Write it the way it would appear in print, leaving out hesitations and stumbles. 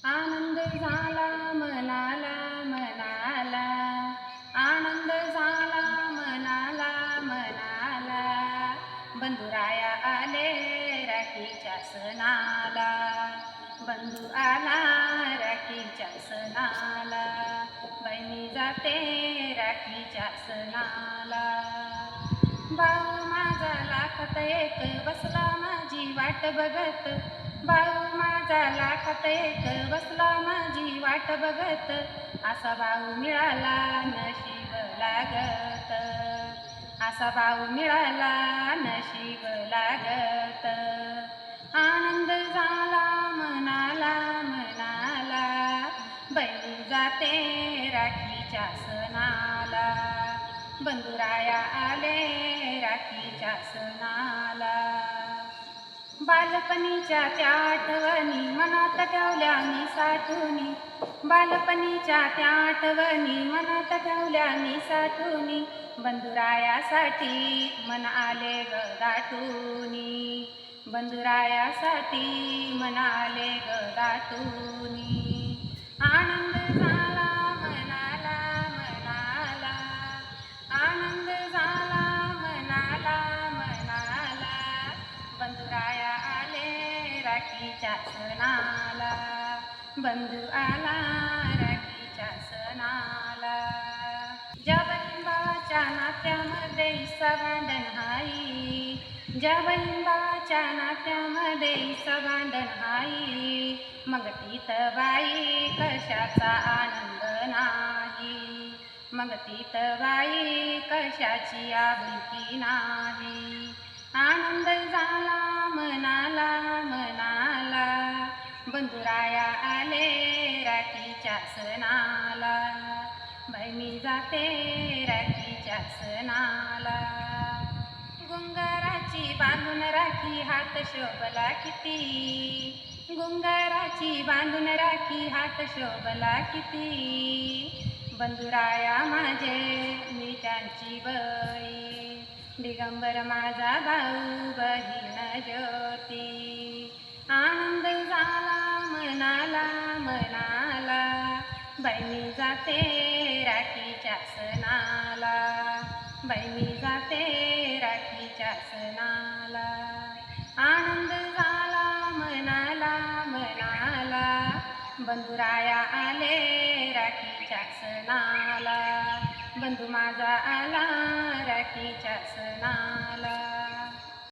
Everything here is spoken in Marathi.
आनंद झाला मनाला मनाला, आनंद झाला मनाला मनाला, बंधुराया आले राखीच्या सणाला, बंधू आला राखीच्या सणाला, बहिणी जाते राखीच्या सणाला. भाऊ माझा लाखात एक बसला माझी वाट बघत, भाऊ माझा लाखात एक बसला माझी वाट बघत, असा भाऊ मिळाला नशीब लागत, असा भाऊ मिळाला नशीब लागत. आनंद झाला मनाला मनाला, बहिणी जाते राखीच्या सणाला, बंधुराया आले राखीच्या सणाला. बालपणीच्या त्या आठवणी मनात ठेवल्या मी साठवणी, बालपणीच्या त्या आठवणी मनात ठेवल्या मी साठवणी, बंधुरायासाठी मन आले ग दाटूनी, बंधुरायासाठी मन आले ग दाटूनी. आनंद झाला मनाला मनाला, आनंद झाला मनाला मनाला, बंधुराया आले राखीच्या सणाला, बंधू आला राखीच्या सणाला. ज्या बहीण भावाच्या नात्यामध्ये ईसा भांडण हाई, ज्या बहीण भावाच्या नात्यामध्ये ईसा भांडण हाई, मग तिथं बाई कशाचा आनंद नाही, मग तिथं बाई कशाची आपुलकी नाही. आनंद झाला मनाला मनाला, बंधुराया आले राखीच्या सणाला, बहिणी जाते राखीच्या सणाला. गुंगाराची बांधून राखी हात शोभला किती, गुंगाराची बांधून राखी हात शोभला किती, बंधुराया माझे मी त्यांची बळी, दिगंबर माझा भाऊ बहीण ज्योती. आनंद झाला मनाला मनाला, बहिणी जाते राखीच्या सणाला, बहिणी जाते राखीच्या सणाला. आनंद झाला मनाला मनाला, बंधुराया आले